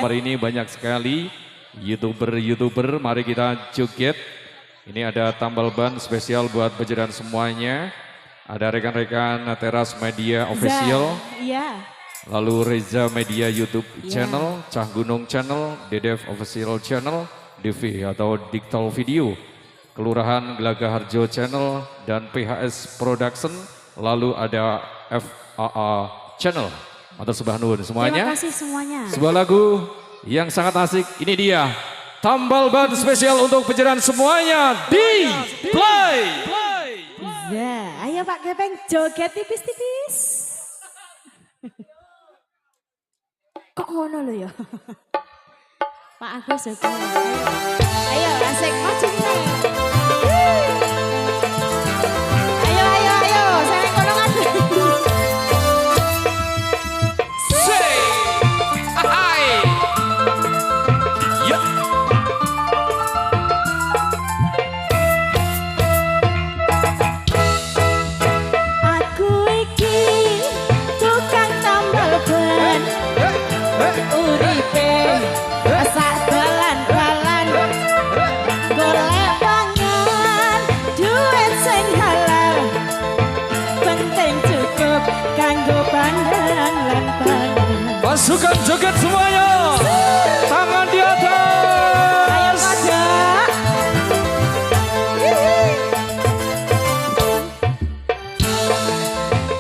malam hari ini banyak sekali YouTuber, mari kita joget. Ini ada tambal ban spesial buat pejaran semuanya. Ada rekan-rekan Teras Media Official. Iya. Lalu Reza Media YouTube Channel, Cah Gunung Channel, Dedev Official Channel, DV atau Digital Video, Kelurahan Gelagah Harjo Channel, dan PHS Production. Lalu ada FAA Channel. Matur sembah nuwun semuanya. Terima kasih semuanya. Sebuah lagu yang sangat asik. Ini dia tambal ban spesial untuk pejaran semuanya di play. Ya, ayo Pak Gepeng joget tipis-tipis. Kok ngono lo ya? Pak Agus ya. Ayo asik maju nih. Ayo, saya kono ngadeg. Pasukan joget semuanya, tangan di atas. Ayo pada.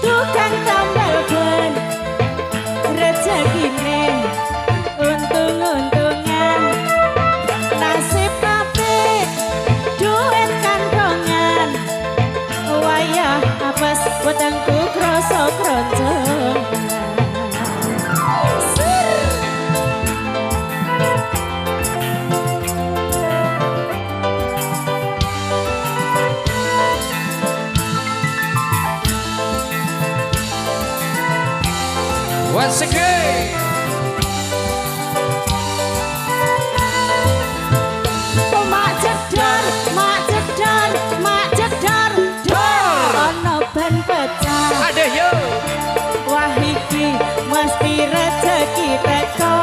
Tukang tambal ban, rezekine untung-untungan, nasib apik, duit kantongan, wayah apes wetengku kroso kroncongan. Once again. Oh mak jedar, dor. Ono ban pecah. Ada yo. Wah iki mesti rezeki teko.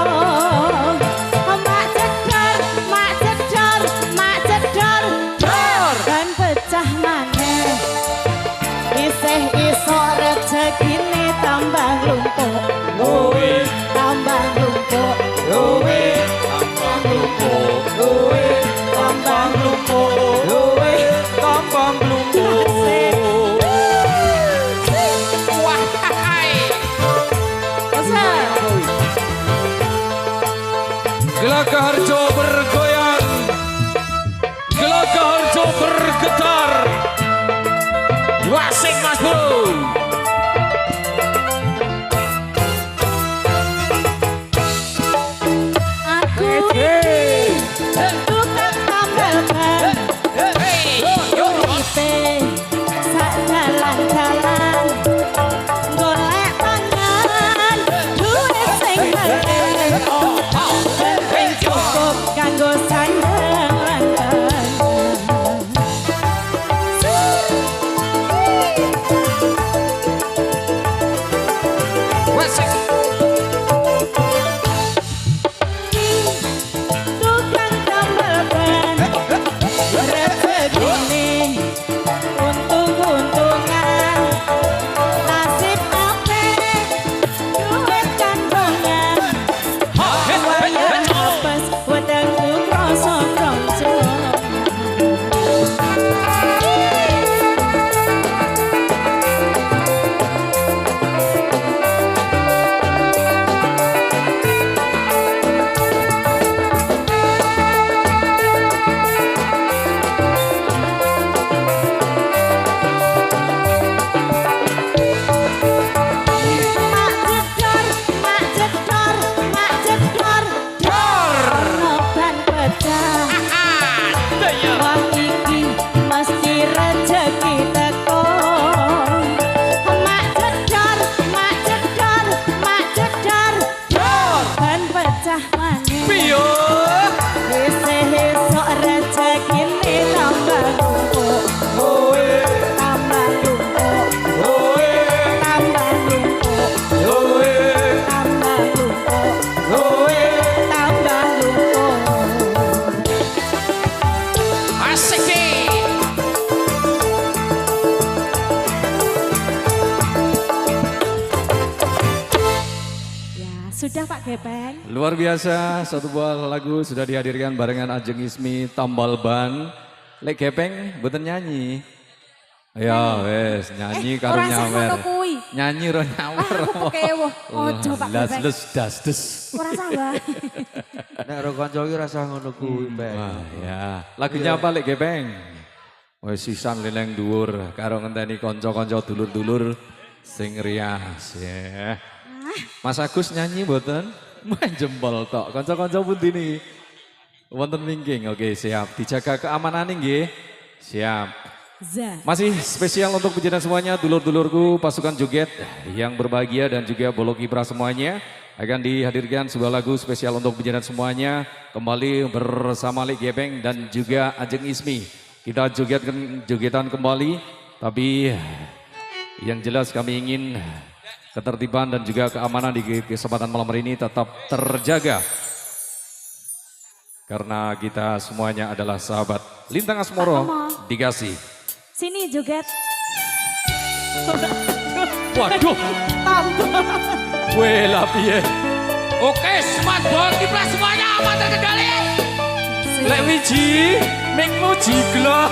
Oh mak jedar, dor. Ban pecah maneh. Isih iso rezekine tambah lumpuk. Tambah lumpuk, Gelagah Harjo bergoyang, Gelagah Harjo bergetar. Wasik Mas Bro. tukang tambal ban, uripe sak jalan-jalan, golek pangan, duit sing halal, penting cukup kanggo sandang lan pangan. Tukang tambal ban, rezekine untung-untungan, nasib apik, duit kantongan, wayah apes wetengku kroso kroncongan. Luar biasa, satu buah lagu sudah dihadirkan barengan Ajeng Ismi Tambal Ban. Lek Gepeng mboten nyanyi. Ya wes nyanyi karo nyawer. Nyanyi ro nyawer. Ojo Pak Gepeng. Das. Ora sabar. Nek ro kanca iki rasa ngono kuwi, Mbak. Wah ya, lagunya apa Lek Gepeng? Wes sisan leleng dhuwur karo ngenteni kanca-kanca dulur-dulur sing rias ya. Mas Agus nyanyi mboten? Main jempol tok. Kanca-kanca pundi niki? Wonten wingking. Oke, siap. Dijaga keamanan nggih. Siap. Masih spesial untuk penjana semuanya, dulur-dulurku, pasukan joget yang berbahagia dan juga Bolo Kibra semuanya. Akan dihadirkan sebuah lagu spesial untuk penjana semuanya. Kembali bersama Lek Gepeng dan juga Ajeng Ismi. Kita jogetan kembali, tapi yang jelas kami ingin ketertiban dan juga keamanan di kesempatan malam hari ini tetap terjaga. Karena kita semuanya adalah sahabat. Lintang Asmoro dikasih. Sini joget. Waduh. Weh lah piye. Oke, smart ball Kibra semuanya aman terkendali. Lek wiji, ming muji glo.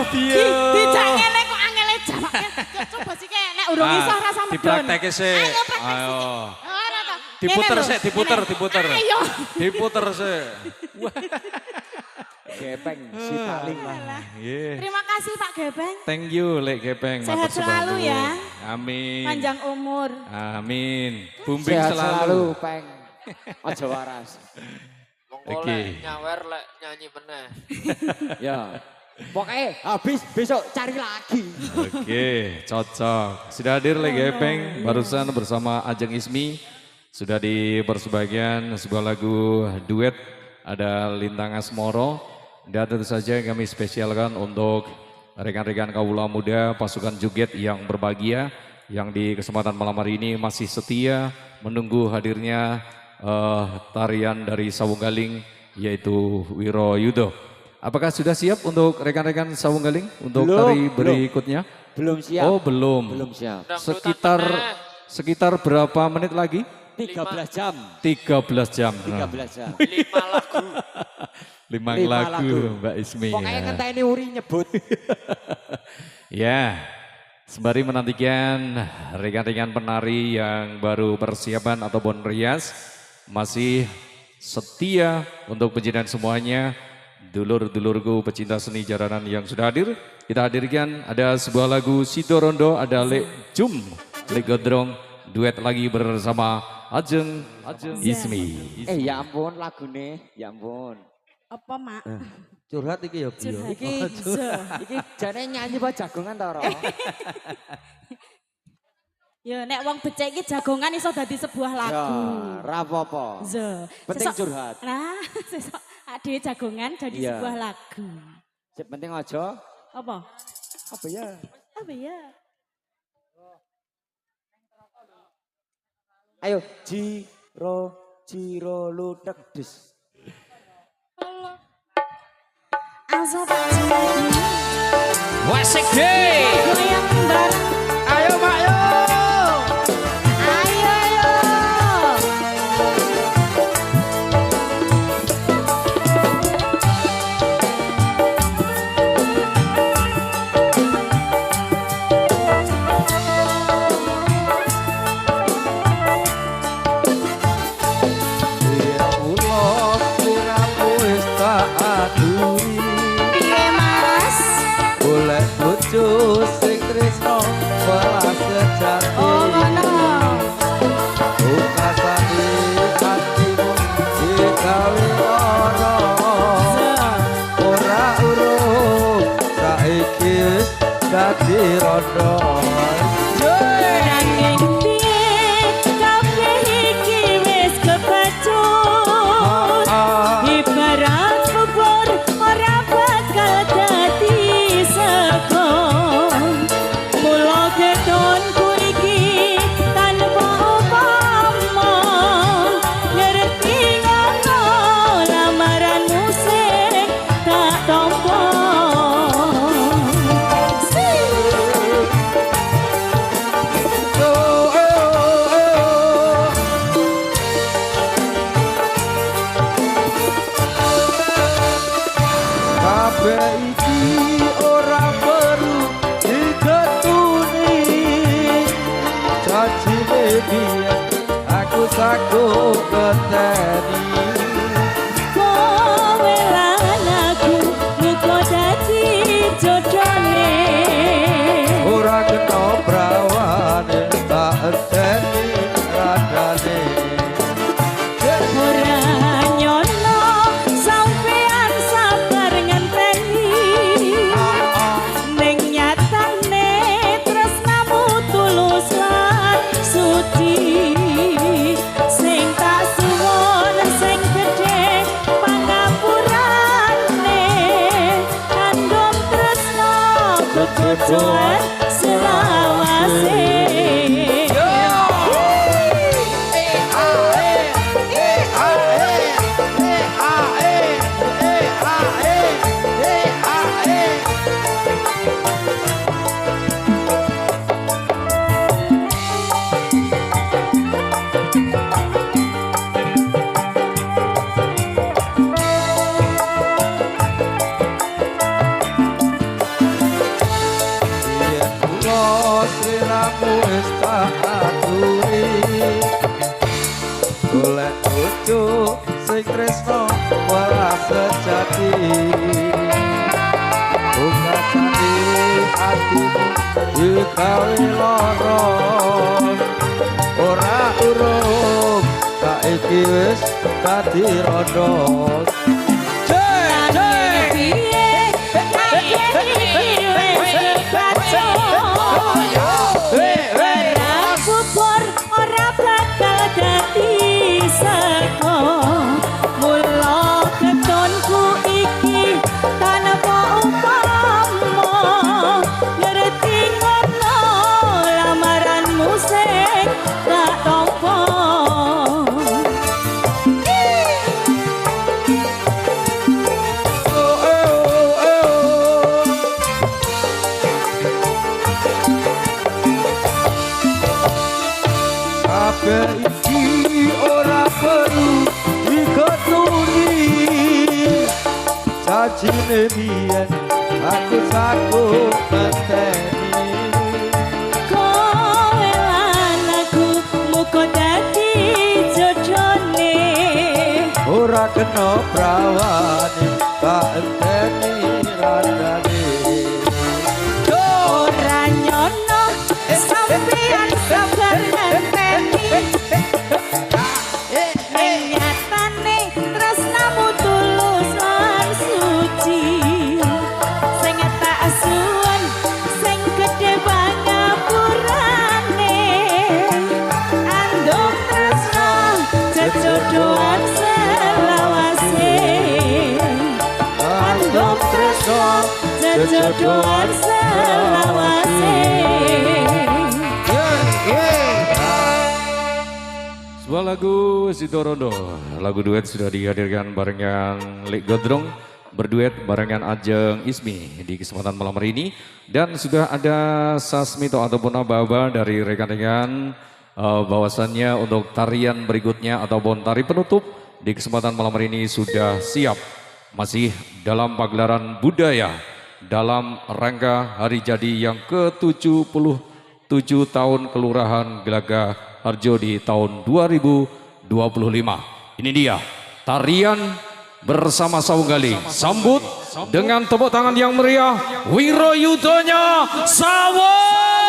Dio. Dijak ngene kok angele jawabnya. Coba sih kayak nek urung iso rasa medon. Dipraktekke sih. Ayo praktek sih. Ayo. Ora to. Diputer Ngene lho, sih, diputer, ngene. diputer. Ayo. Diputer sih. Gepeng si paling lah. Yeah. Terima kasih Pak Gepeng. Thank you Lek Gepeng. Sehat matur selalu sebantu. ya. Amin. Panjang umur. Amin. Bumbing Sehat selalu. Peng. Ojo waras. Monggo Oke. lek nyawer lek nyanyi meneh. Ya. Pokoknya habis besok cari lagi. Oke, cocok. Sudah hadir Lek Gepeng barusan bersama Ajeng Ismi. Sudah dipersembahkan sebuah lagu duet ada Lintang Asmoro. Dan tentu saja kami spesialkan untuk rekan-rekan kaula muda pasukan joget yang berbahagia yang di kesempatan malam hari ini masih setia menunggu hadirnya tarian dari Sawung Galing yaitu Wiro Yudo. Apakah sudah siap untuk rekan-rekan Sawung Galing untuk tari berikutnya? Belum siap. Oh belum. Belum siap. Sekitar berapa menit lagi? 13 jam. 13 jam. 13 jam. 5 lagu. 5 5 lagu Mbak Ismi. Pokoknya ngenteni Uri nyebut. Ya, sembari menantikan rekan-rekan penari yang baru persiapan ataupun rias, masih setia untuk penjinaan semuanya, dulur-dulurku pecinta seni jaranan yang sudah hadir, kita hadirkan ada sebuah lagu Sidorondo, ada Lek Jum, Lek Godrong, duet lagi bersama Ajeng Ismi. Ya ampun lagune, ya ampun. Apa Mak? Curhat iki ya, Bio. Curhat. Iki jane nyanyi Pak Jagongan ta ora? Ya nek wong becek iki jagongan iso dadi sebuah lagu. Ya, ra apa-apa. Penting curhat. Nah, sesuk ade jagongan jadi Iya. sebuah lagu. Sing penting aja Apa? apa ya? Apa ya? Ayo Jiro lutek des. Asa tak jadi Wasik deh. goyang bareng. Ayo Mak yo. Ayo ayo. Piye Mas? Golek bojo sing tresno welas sejati. Oh ngono. Ukasane atimu digawe ana. Ora urung saiki wis dadi rondo. Nanging piye kabeh iki wis kepacut. Ibarat bubur ora bakal dadi sego. Mula gedonku iki tanpa upama ngerti ngono lamaranmu sing tak tampa. Kabeh iki ora perlu digetuni. Janjine biyen aku sago ngeteni. Kowe lan aku muga dadi jodhone. Ora kena prawane tak enteni radane. Ora nyono sampean sabar ngenteni. Ning nyatane tresnamu tulus lan suci. Sing tak suwon sing iku sing tresno waras sejati Bukasani hatimu digawe lara ora urung saiki wis dadi rondo iki ora perlu diketuni cacine biyen aku sakut ngenteni kowe lan aku muga dadi jodhone ora kena prawane tak enteni randane ora nyono sampeyan sabar ngenteni nyatane tresnamu tulus lan suci sing tak suwun sing gedhe pangapurane andum tresna jejodhoan selawase andum tresna jejodhoan selawase. Sebuah lagu Sidorondo, lagu duet sudah dihadirkan barengan Lek Gondrong, berduet barengan Ajeng Ismi di kesempatan malam hari ini. Dan sudah ada Sasmito ataupun aba-aba dari rekan-rekan bahwasannya untuk tarian berikutnya ataupun tari penutup di kesempatan malam hari ini sudah siap. Masih dalam pagelaran budaya dalam rangka hari jadi yang ke-77 tahun Kelurahan Gelagah Harjo di tahun 2025. Ini dia tarian bersama Sawunggaling. Sambut dengan tepuk tangan yang meriah Wiroyudonya Sawunggaling.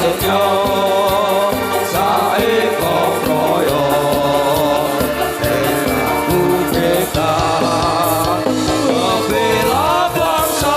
prasetyo saeka praya aku beda bela bangsa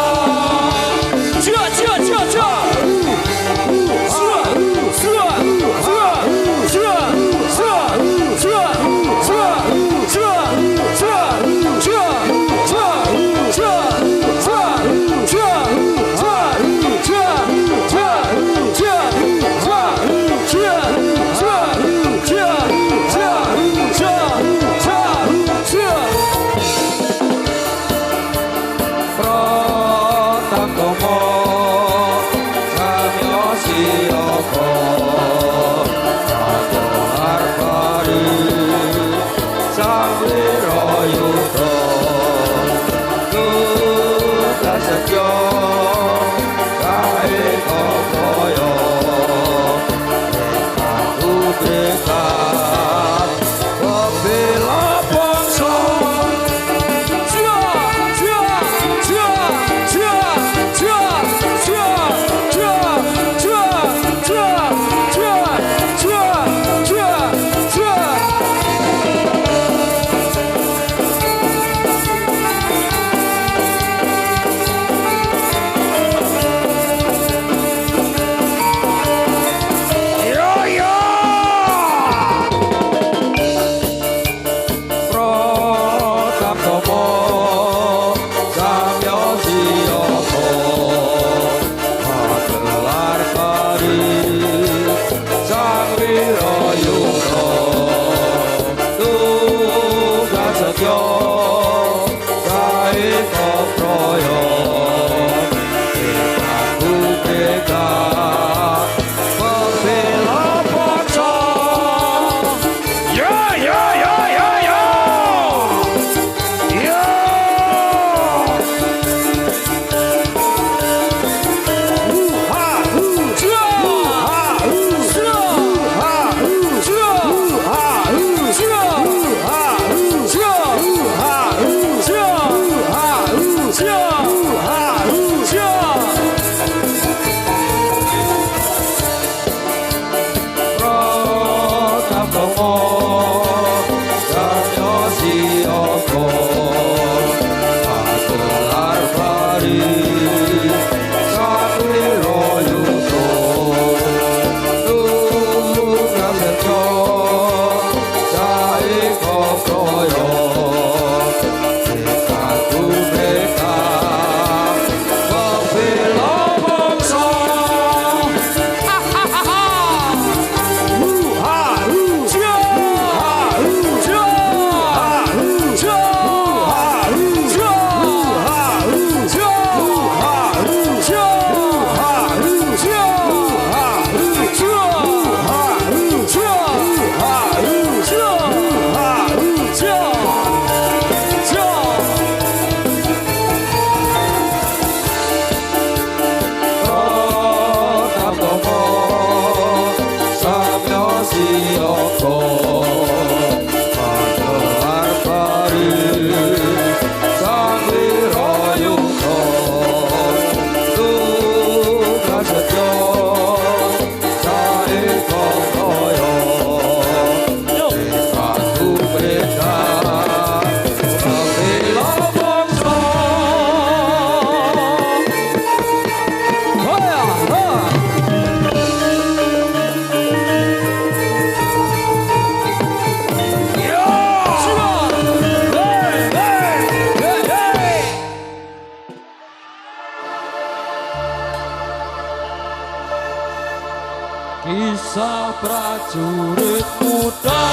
Kisah prajurit muda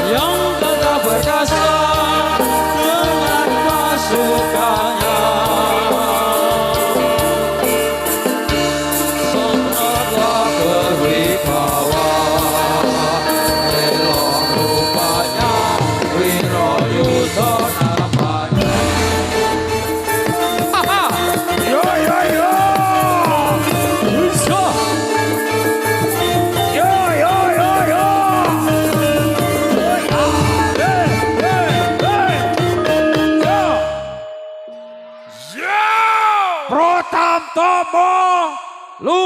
yang tetap berkasa dengan pasukannya. Sebenarnya berwibawa, elok rupanya, Wirayuda namanya. Yo yo yo. Yo yo yo yo.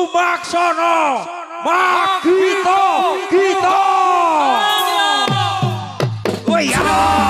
Sumaksono Magito Gito. Oh ya.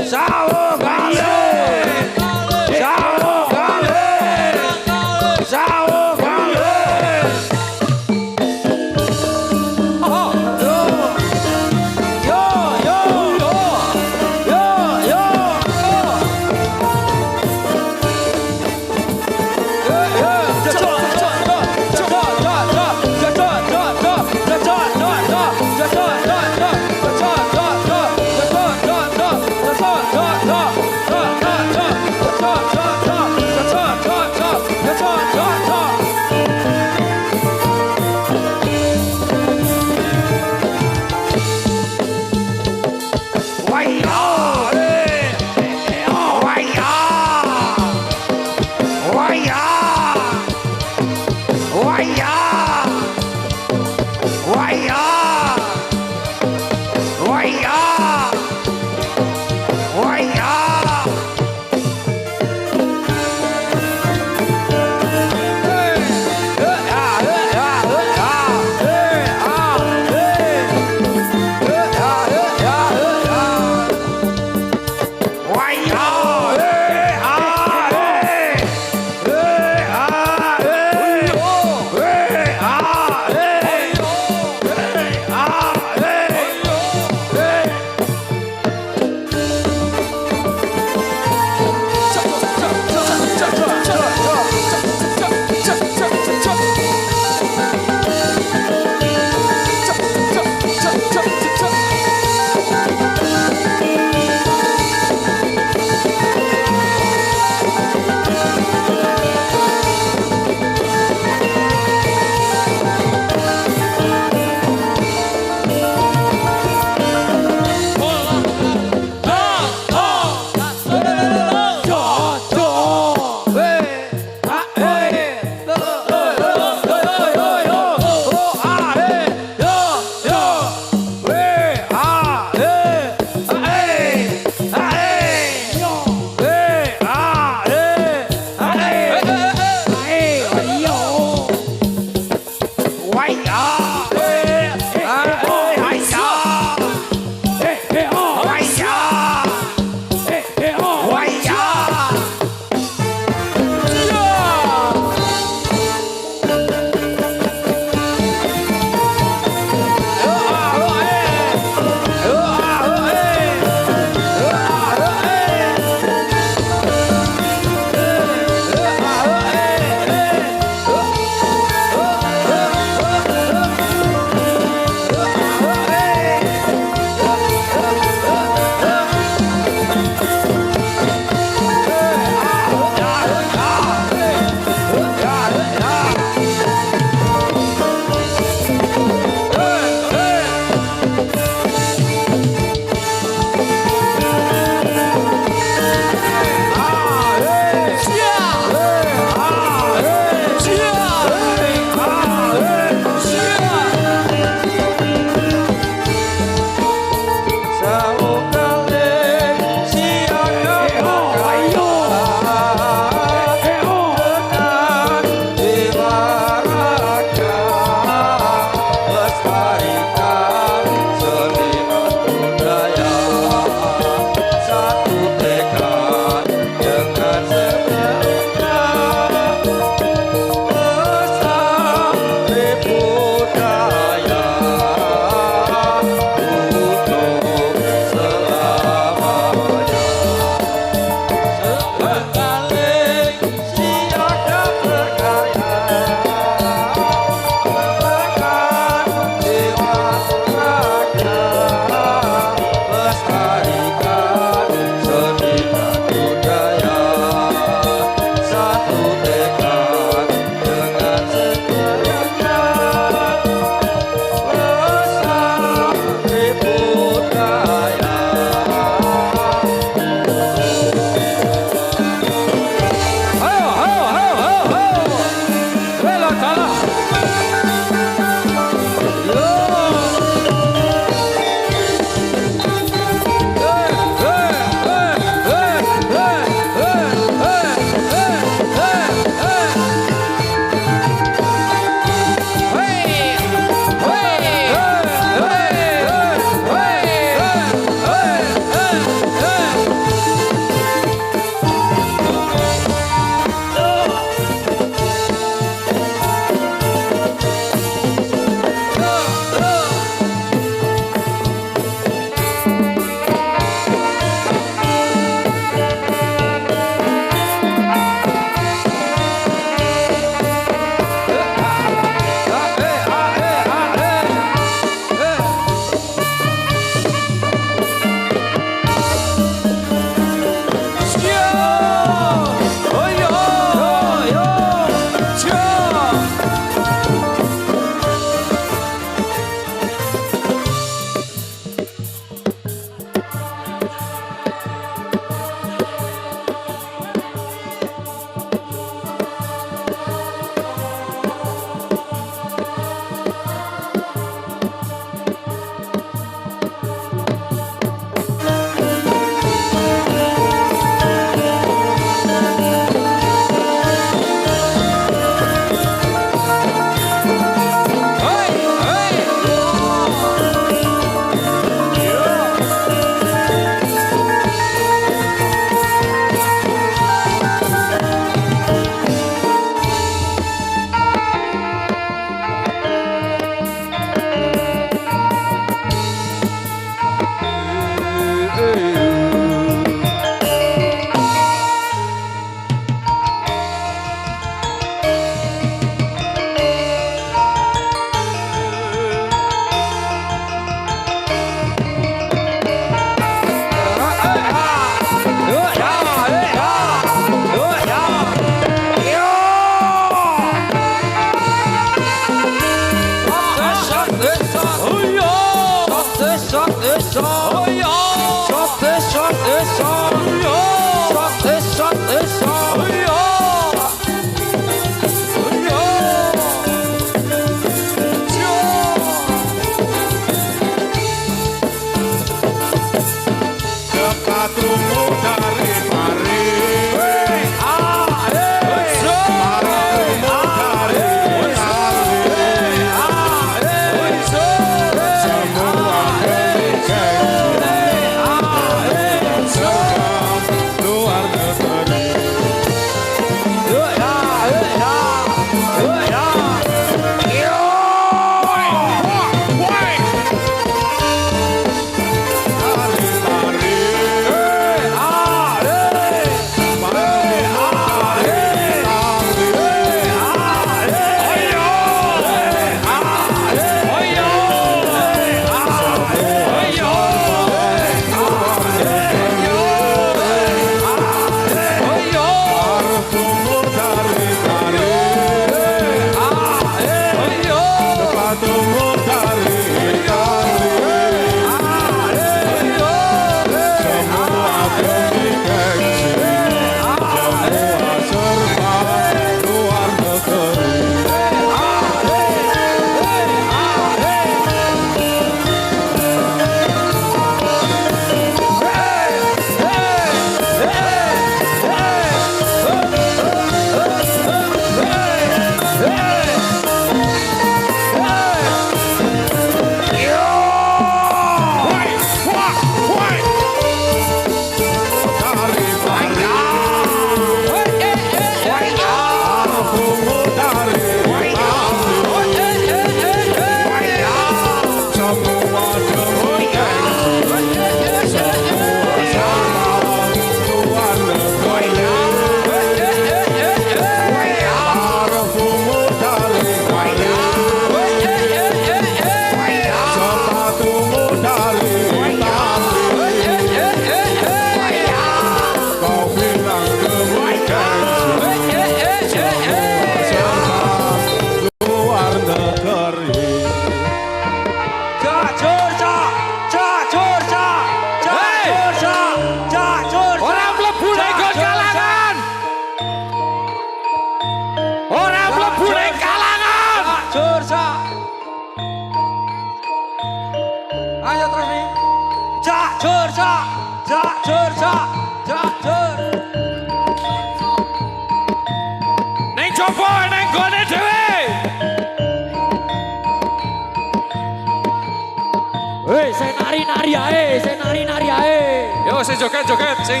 Sing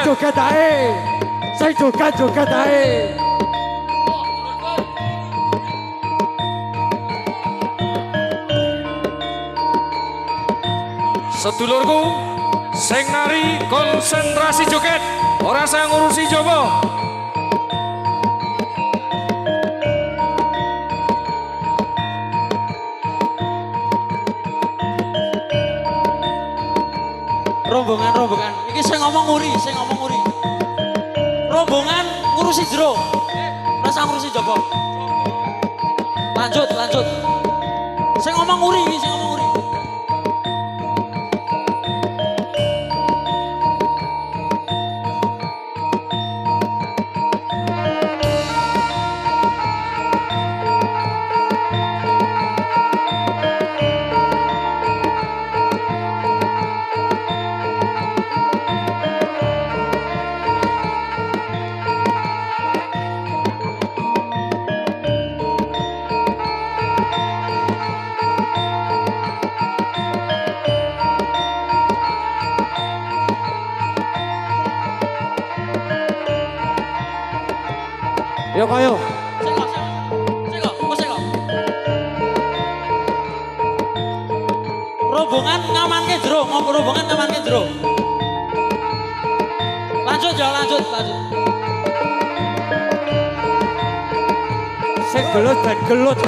joget ae. Sing joget ae. Sedulurku, sing nari konsentrasi joget, ora saya ngurusi jowo. Rombongan. Iki sing ngomong nguri. Rombongan ngurusi jero. Rasa ngurusi jowo. Lanjut. Sing ngomong nguri. Yo kayo. Sengok. Rombongan ngamanke jero. Lanjut. Sing gelut ben gelut.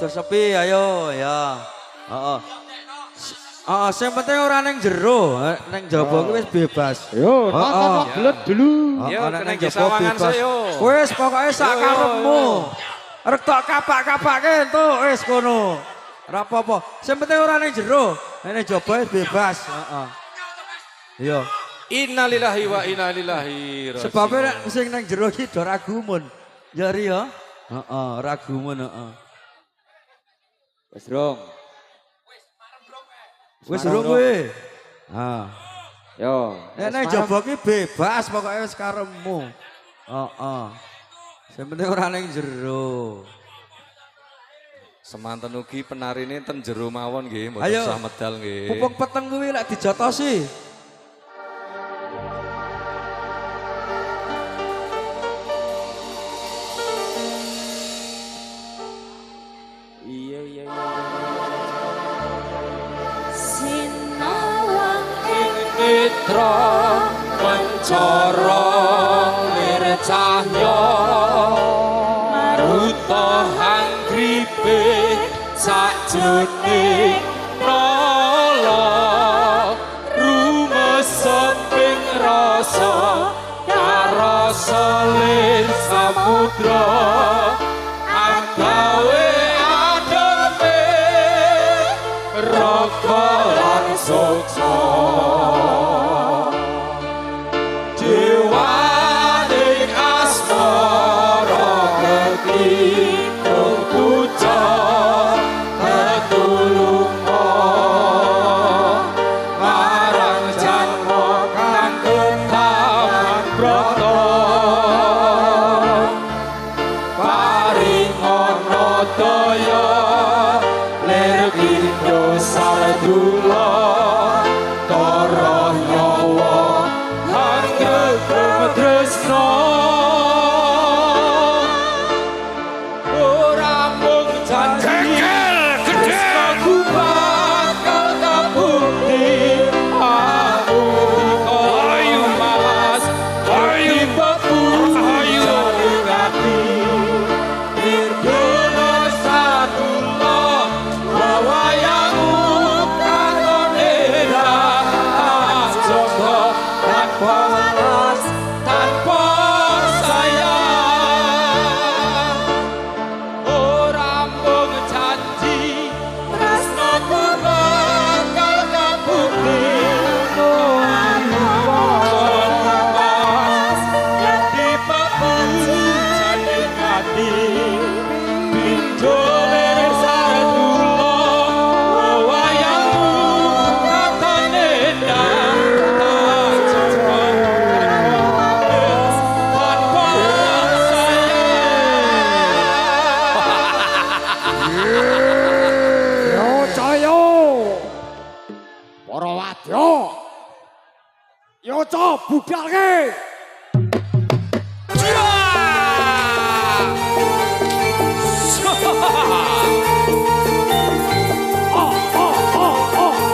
rada sepi ayo ya. Heeh. Sing penting ora ning jero, ning jaba kuwi wis bebas. Yo, tak gelet dulu. Yo, kena jaba sawangan yo. Wis pokoke sak karepmu. Arek tok kapak-kapake entuk wis kono. Ora apa-apa. Sing penting ora ning jero, ning jaba wis bebas. Heeh. Yo. Innalillahi wa inna ilaihi raji'un. Sebab nek sing nang jero iki do ragumun. Ya ri ya. Heeh, ragumun heeh. Wis rong. Wis rong kowe. Ha. Yo. Nek nang jaba ki bebas pokoke wis karepmu. Heeh. Sing penting ora ning jero. Semanten ugi penarine ten jero mawon nggih, mboten Ayo. usah medal nggih. Pupuk peteng kuwi lek dijotosi. Iya. Sinawang Mitra mencara mircahya maruta hanggripe sakjroning nala rumeseping rasa karasa lir samudra agawe ademe raga lan suksa dewaning asmara kekitung puja ketulunga marang janma kang ketaman brata paringana daya lir pindha sadula tara nyawa hanggep tresna ora mung janji tresnaku bakal kabukti aku ayu mas ayu bapu ayu ngati dirgana sadula wawayamu katone dah jogo tanpa balas tanpa sayang ora mung janji tresnaku bakal kabukti Yati bapu jane ati pindoler sadula wayamu katane dah tanpa sayang Yo Jaya. Para wadya. Yo co budalke. Oh,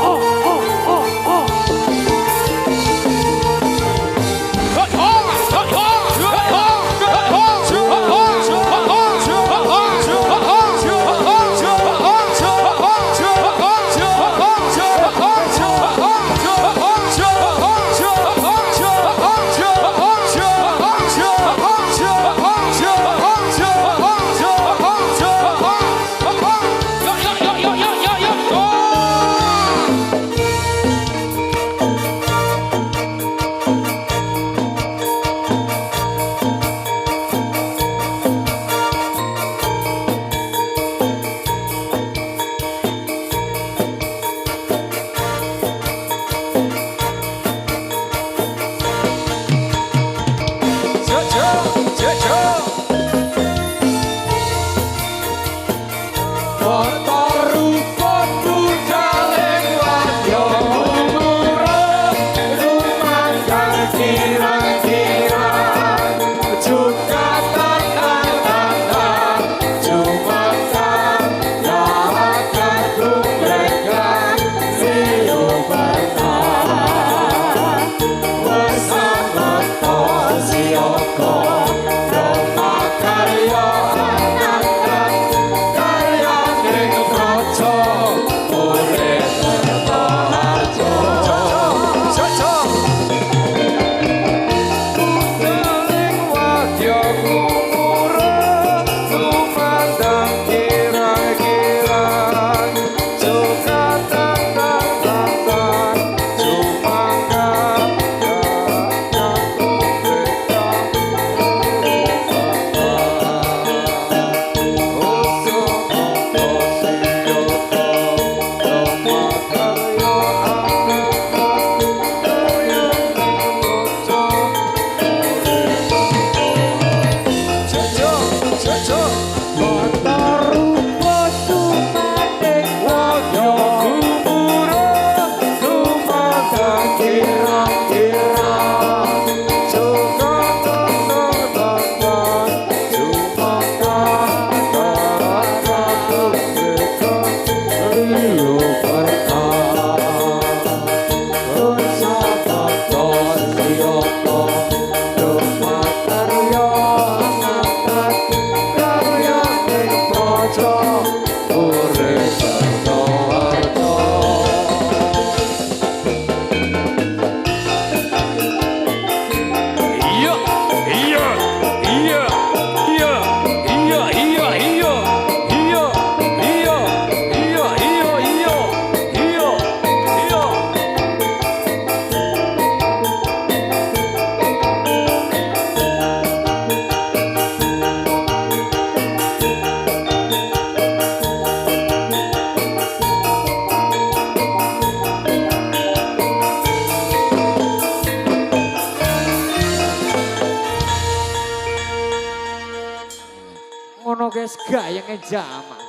ngono guys gayenge jaman.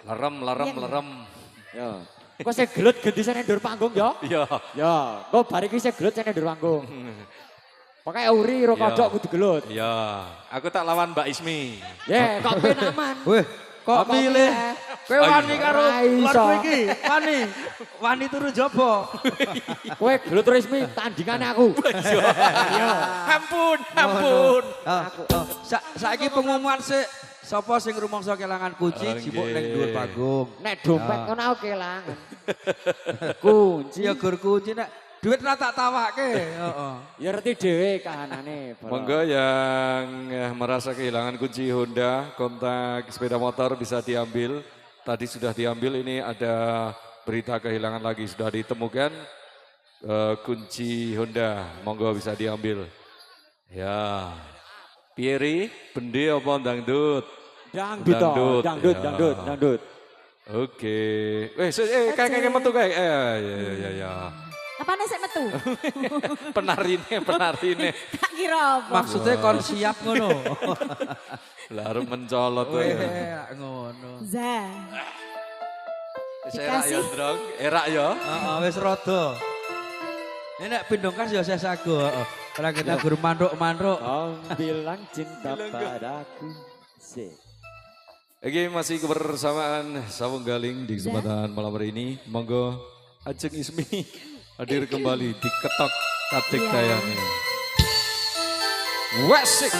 Lerem. Ya. Kok saya gelut ganti saya ndur panggung ya? Iya. Ya, kok bar iki saya gelut saya ndur panggung. Pakai uri ro kodok kudu gelut. Iya. Aku tak lawan Mbak Ismi. Ya, kok ben aman. Weh, kok milih? Kowe wani karo Ora iso. lorku iki. Wani turu jaba. Kowe gelut resmi tandingane aku. Ampun. Saiki pengumuman sik. Sapa sing rumangsa kelangan kunci jipuk ning dhuwur panggung. Nek dompet ngono aku kelangan. Kunci. Ya gur kunci nek duit ra tak tawake. Heeh. Ya ngerti dhewe kahanane. Monggo yang merasa kehilangan kunci Honda, kontak sepeda motor bisa diambil. Tadi sudah diambil, ini ada berita kehilangan lagi, sudah ditemukan kunci Honda, monggo bisa diambil. Ya, Pieri, bendi apa dangdut? Dangdut. Ya. Oke, kayak metu kayak, ya. Apa nih saya metu? penarine. Tak kira apa. Maksudnya kon siap ngono. Lalu mencolot. Weh, ngono. Za. Erak ya, Drong. Erak ya. Heeh, wis rada. Ini nek pindongkas ya saya sago, heeh. Ora kita guru manduk-manduk. Kau bilang cinta padaku. Oke, masih kebersamaan Sawung Galing di kesempatan malam hari ini. Monggo Ajeng Ismi hadir kembali di Ketok Katik Dayani. Wasik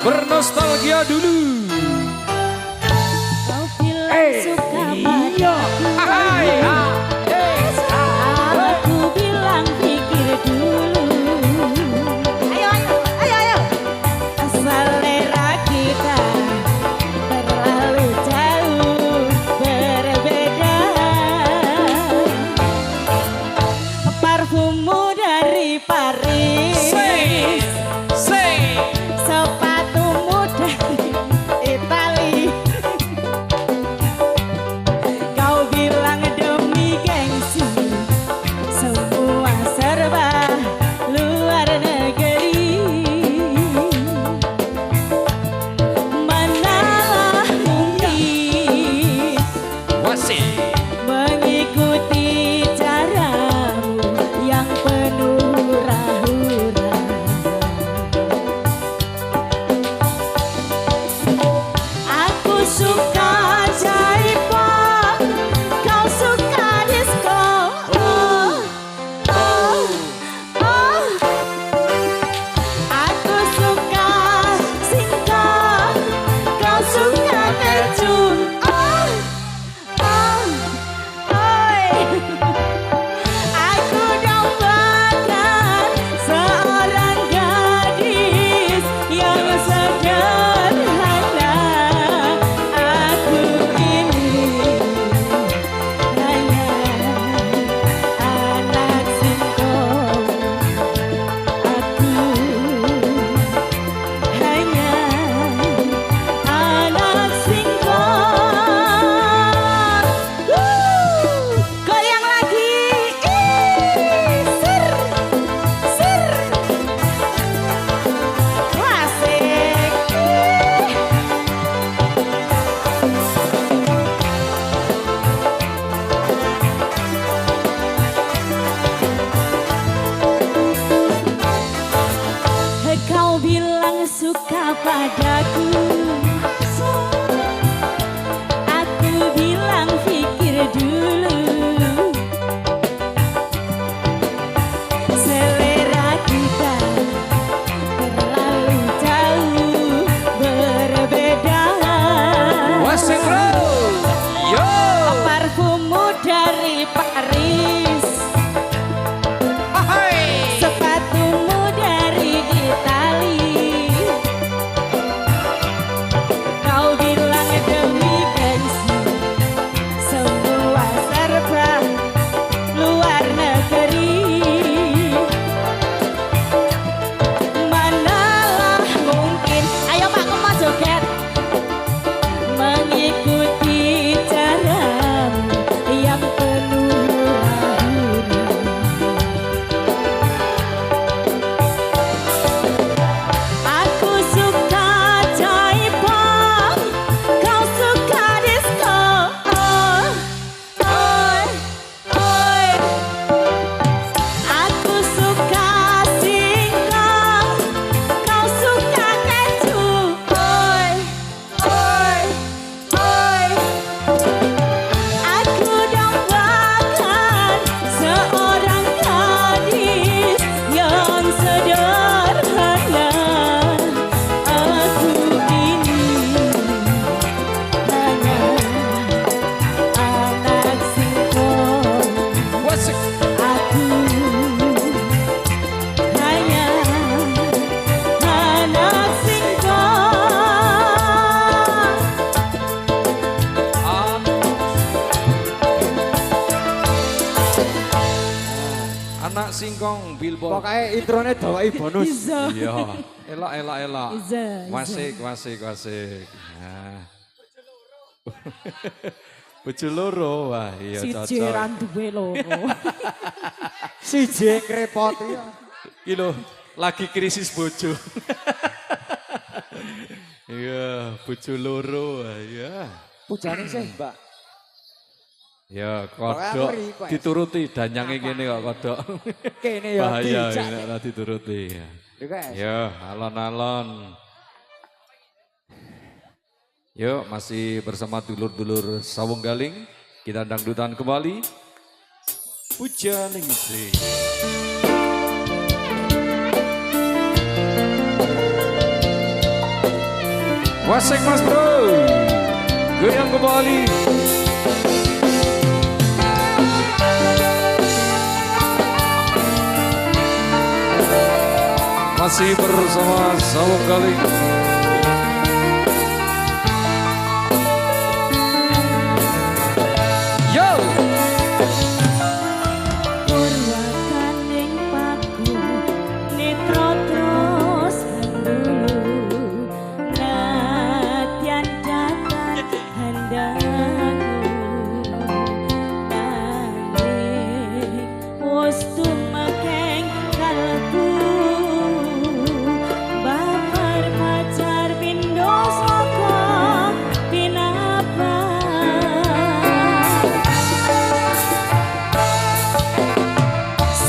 bernostalgia dulu. Kau bilang suka padaku. Aku bilang pikir dulu. Ayo. Selera kita terlalu jauh berbeda. Parfummu dari Paris. Sepatumu dari Itali. Kau bilang demi gengsi, semua serba luar negeri. Manalah mungkin mengikuti caramu yang penuh hura-hura. Aku suka Jaipong, kau suka disco. Aku suka singkong, kau suka kecun. Aku dambakan seorang gadis yang sederhana. Aku ini hanya anak singkong. Aku hanya anak singkong. Goyang lagi. Sir. Klasik. Kau bilang suka padaku. Aku bilang pikir dulu. Selera kita terlalu jauh berbeda. Wasik bro. Yo. Parfummu dari Paris. Sepatumu dari Itali. singkong billboard. Pokoknya intronya dawai bonus. Iza. Iya, elak. Iza. Wasik. Nah. Bojo loro, wah iya Si cocok. Jeran duwe loro. Si Jeng repot ya. Iki lho, lagi krisis bojo. Iya, bojo loro, wah iya. Pujane sih, Mbak. Ya, Pokoknya kodok ngeri, kok. dituruti danyange ngene kok kodok. Kene ya Bahaya dijak. nek ora dituruti. Lho, guys. Ya, alon-alon. Yuk, masih bersama dulur-dulur Sawung Galing. Kita dangdutan kembali. Puja Ningsih. Wasek Mas Bro. Goyang kembali. Masih bersama Sawung Galing. Yo! Purwakaning paku netra terus handulu nadyan datang handaku nanging wis tumekeng kalbu bakar pacar pindho saka pinapa.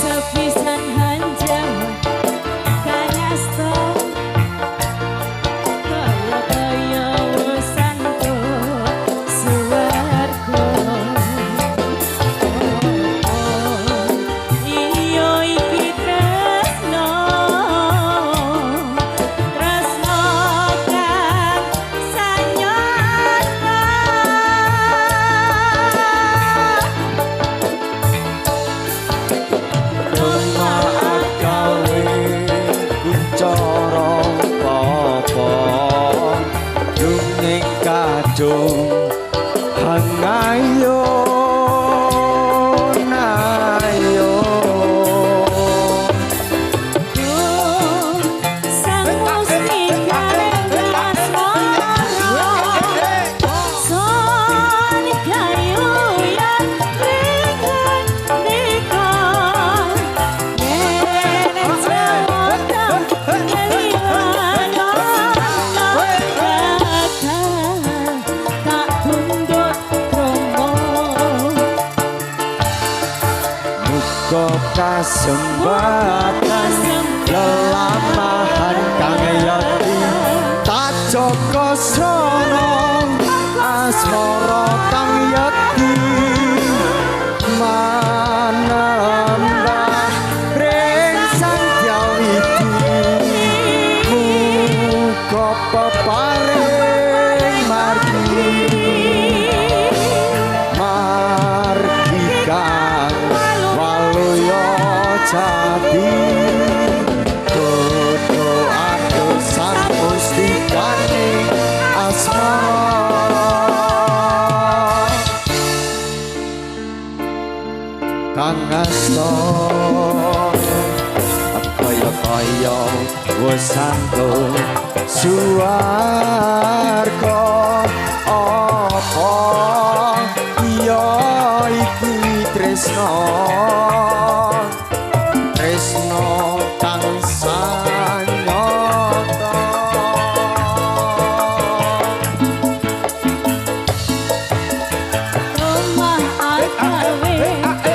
Sepisan hanjawa kanasta kaya wesanto suwarga. Iyo iki tresno kang sanyata. Rumah gawe kuncara apa Duning kadung hangayo nayo Sang mustika lengas mara son kayu yang ringan dekat yen jawatan keliwana tak tunduk kromo. Muga kasembatan lelamahan kang yati tak joko sono asmara kang yati manembah ring sandyawiti muga peparing margi kang waluya jati dodo adosan mustikaning asmara kang asta kaya wesanto suwarga apa iya iki tresno kang sanyata. Rumah agawe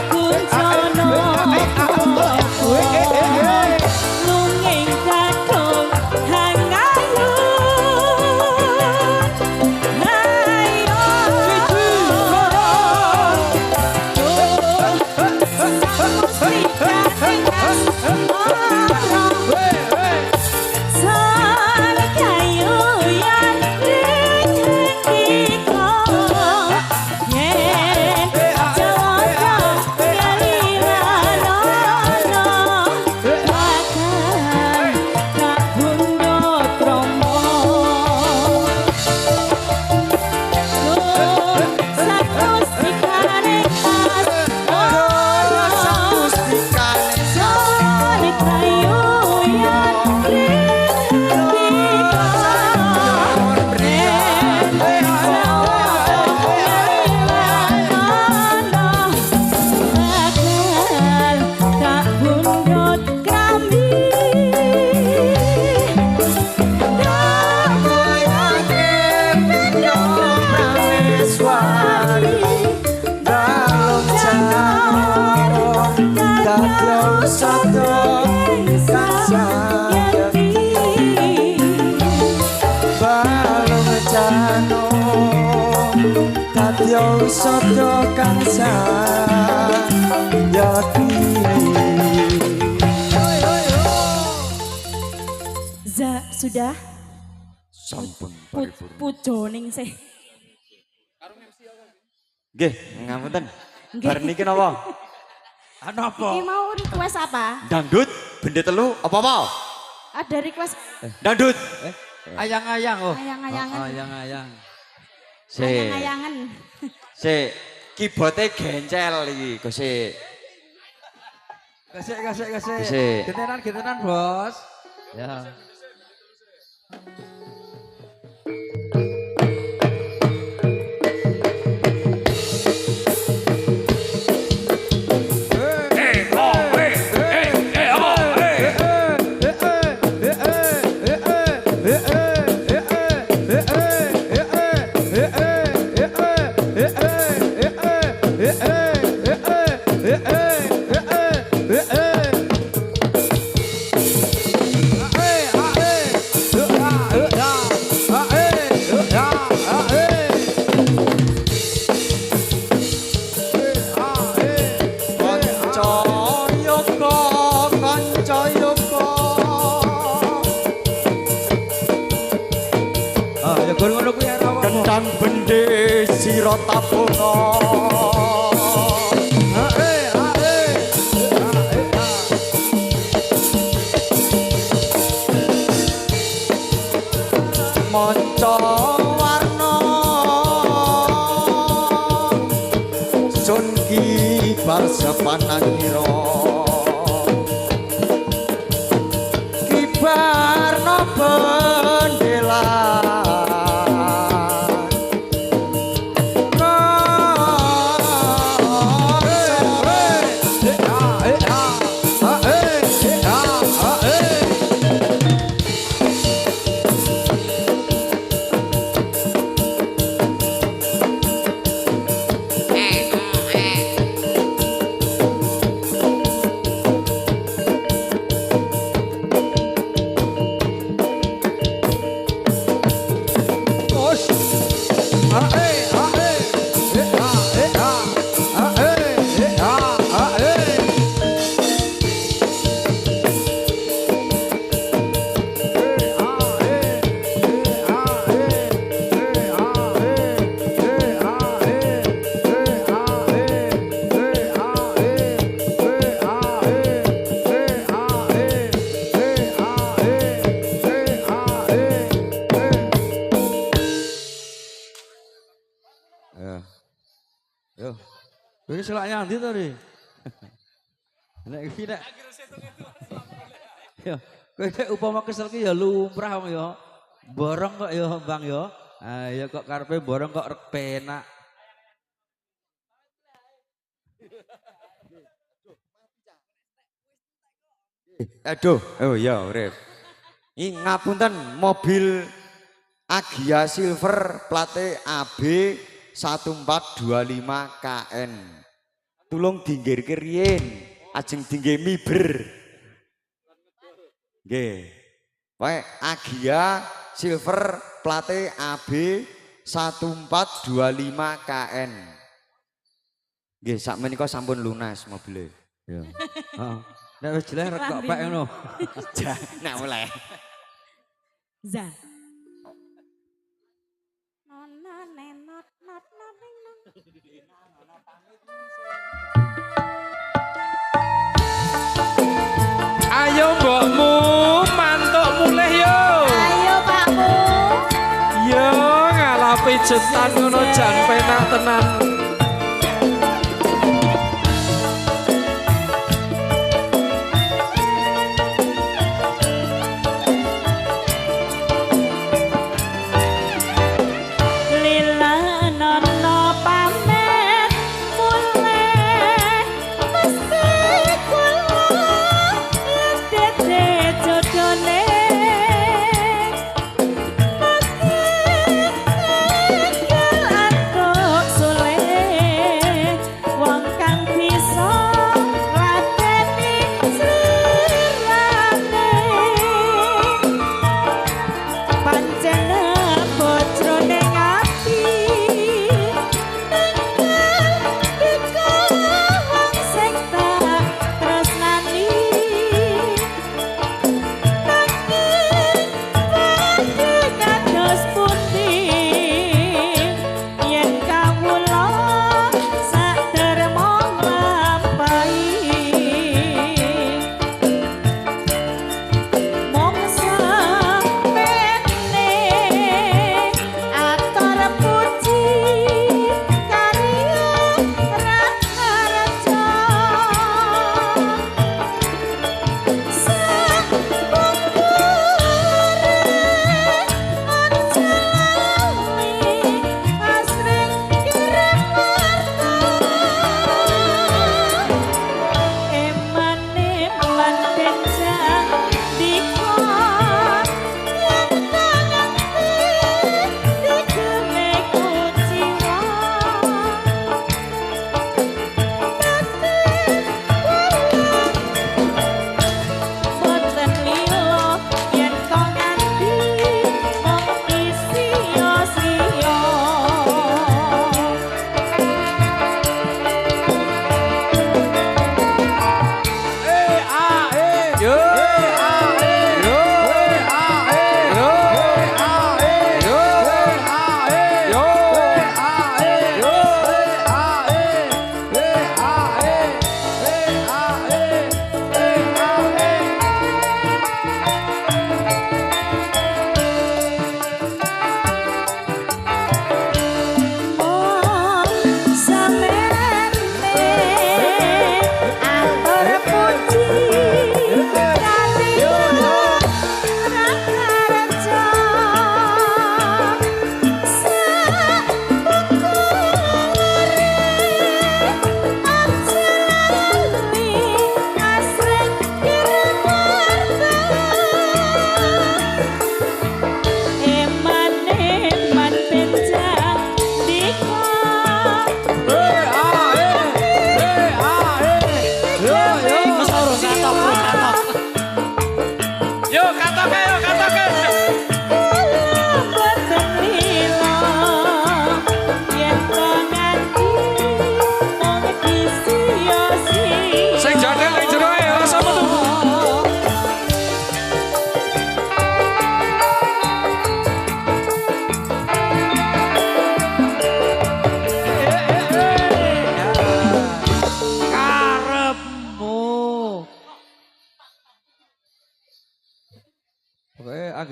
kuncana lunging kadung hangayu yo sodo kang Sudah Sampun pujoning sih. Nggih, ngapunten. Nggih. Bar niki napa? Napa? Ini mau request apa? Dangdut, bende telu apa-apa? Ada request Dangdut. Ayang-ayang oh. ayang-ayangan. Ayang-ayang. Ayang-ayangan. Si kibote gencel iki, Gusik. Gasik. Gasik. Gentenan bos. Ya. Kendang bende sira tapuna. Manca warna sun kibar sepanangira. Kibar napa Ini selak yang di tadi. Nek iki nek. Ya, kowe nek upama kesel ki ya lumrah wong ya. Borong kok ya Bang ya. Ah ya kok karepe borong kok penak. Aduh, oh ya urip. Ini ngapunten mobil Agia Silver plate AB 1425 KN. Tulung dinggirke riyin, ajeng dingge miber. Nggih. Wae Agia Silver plate AB 1425 KN. Nggih, sakmenika sampun lunas mobile. Ya. Heeh. Nek wis jelek rek kok pek ngono. Nek oleh. Za. Ayo mbokmu mantuk mulih yo. Ayo Pakmu. Yo ngalah pijetan ngono jan penak tenan. Soleh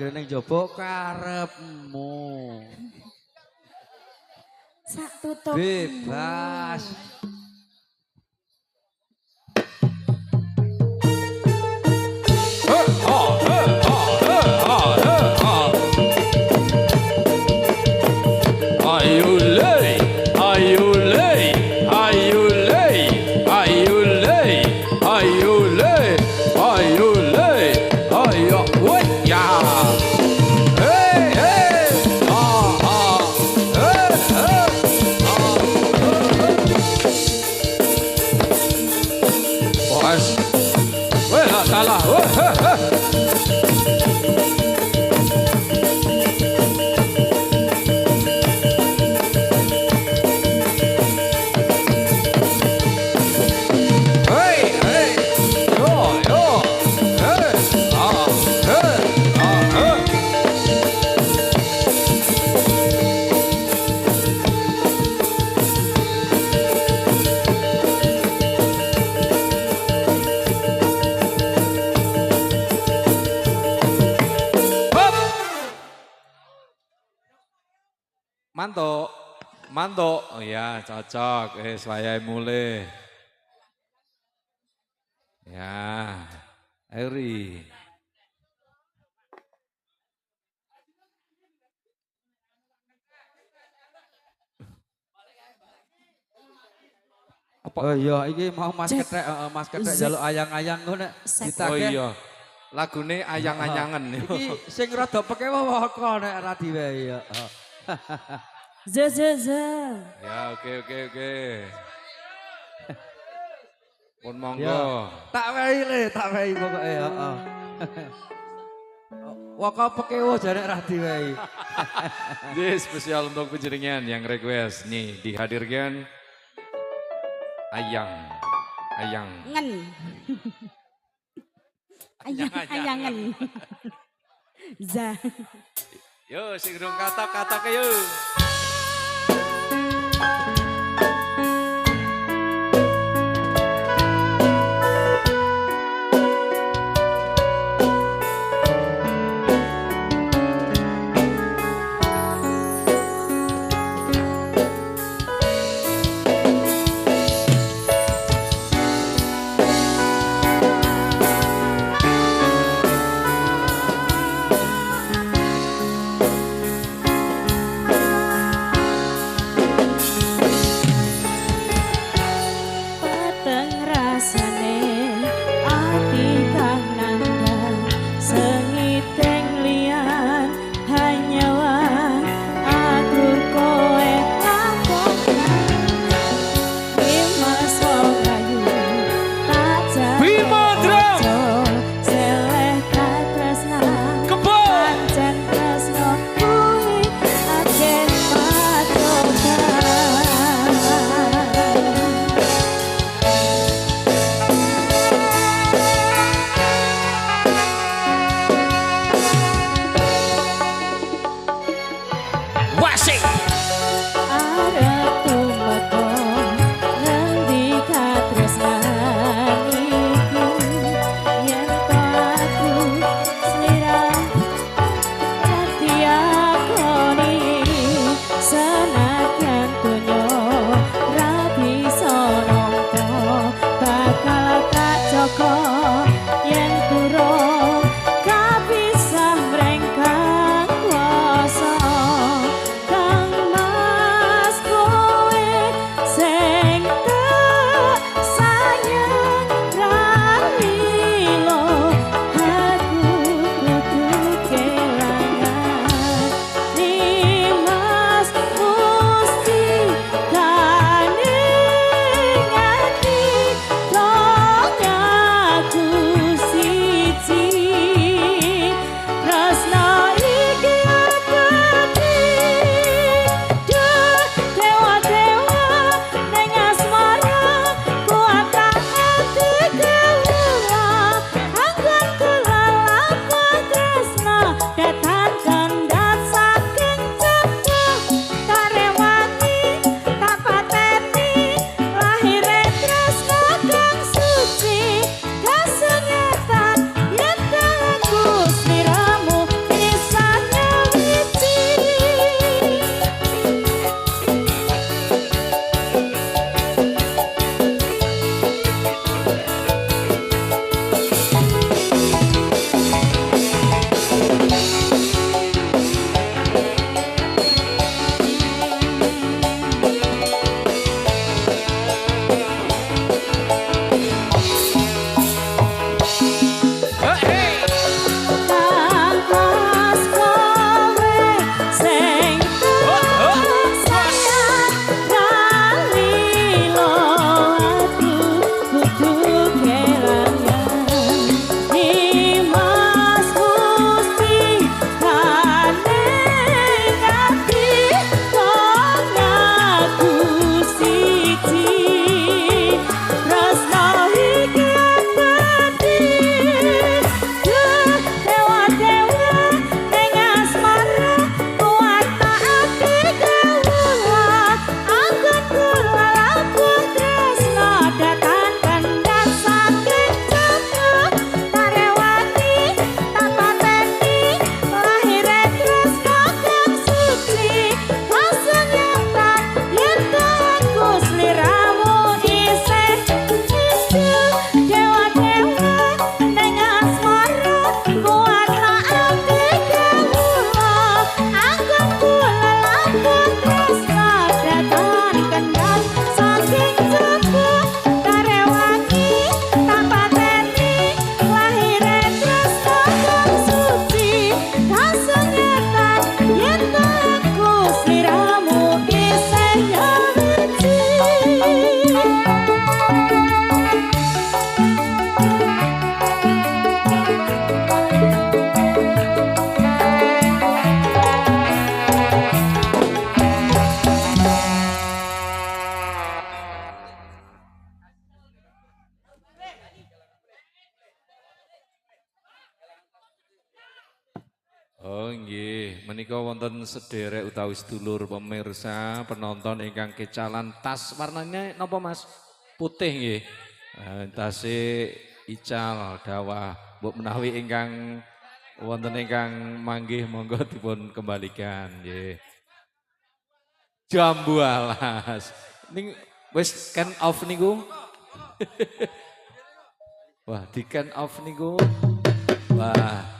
hadir ning jaba karepmu. Sak tutup. Bebas. Ayulay, ayulay, ayulay, ayulay, ayulay, ayulay, ayo, wait, ya. Hey, hey, hey, hey, Bos, weh, nggak salah, weh, heh, heh. Mantuk, mantuk. Oh ya, cocok. Saya mulai. Ya, Eri. Oh iya, iki mau Mas Cek. Kethek, Mas Kethek njaluk ayang-ayang ngono nek Set. Oh ditagih. iya, lagune ayang-ayangan. Iki sing rada pekewaka nek ra diwehi ya. Ze. Ya, oke. Pun Ya, monggo. tak wehi pokoke heeh. Waka pekewo jane ra diwehi. Jadi spesial untuk penjaringan yang request nih dihadirkan Ayang. Ngen. Ayangan. Za. Yo, sing durung katok yo. Peteng rasane ati kang nandang sengiteng lian hanyawan atur koe kapokan Bimas Wogayu tak jatuh Bima Drum. seleh katresna Kebo. pancen tresno kuwi akeh patokan Wasik. arep tumeka ngendi katresnan iku yen to aku slira dadi akoni senajan donya ra bisa nampa bakal tak jaga yen durung kapisah mrengkang kuasa kang menika wonten sederek utawi sedulur pemirsa penonton ingkang kecalan tas warnanya napa Mas? Putih nggih. Tase ical dawah mbok menawi ingkang wonten ingkang manggih monggo dipun kembalikan nggih. Jambu alas. Ning wis can off niku. Wah, di can off niku. Wah.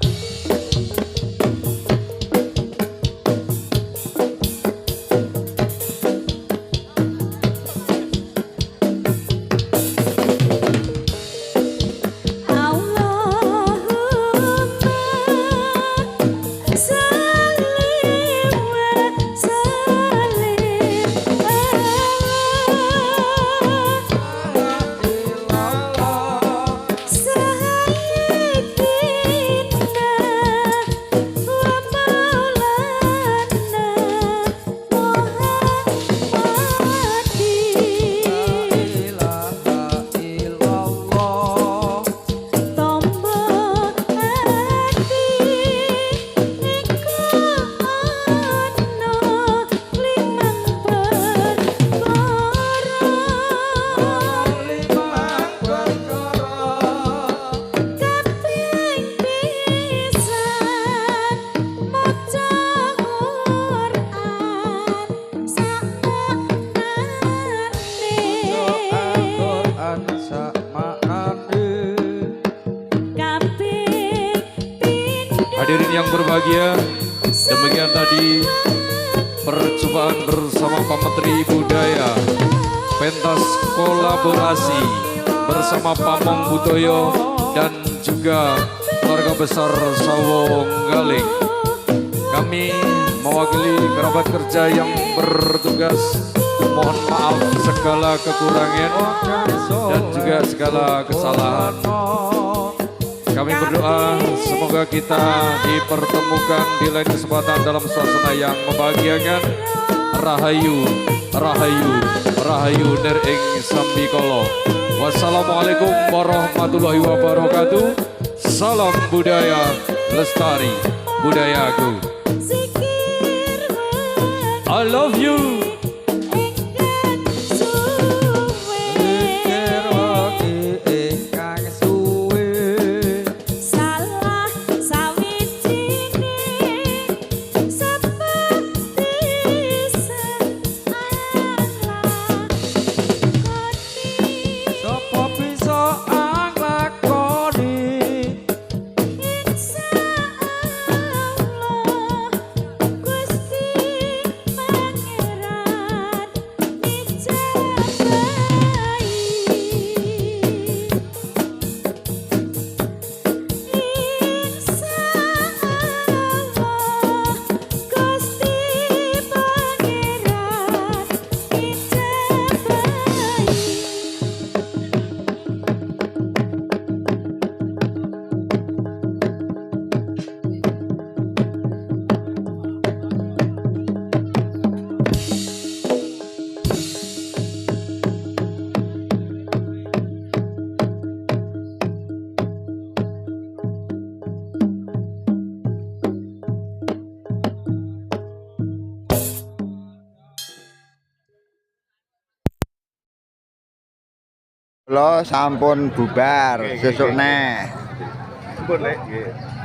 Hadirin yang berbahagia, demikian tadi perjumpaan bersama Pak Menteri Budaya, pentas kolaborasi bersama Pamong Budoyo dan juga keluarga besar Sawong Galing. Kami mewakili kerabat kerja yang bertugas, mohon maaf segala kekurangan dan juga segala kesalahan. Kami berdoa semoga kita dipertemukan di lain kesempatan dalam suasana yang membahagiakan. Rahayu, Rahayu, Rahayu ner ing sambikala. Wassalamualaikum warahmatullahi wabarakatuh. Salam budaya lestari budayaku. I love you. Lo sampun bubar, sesuk neh. Sampun lek nggih.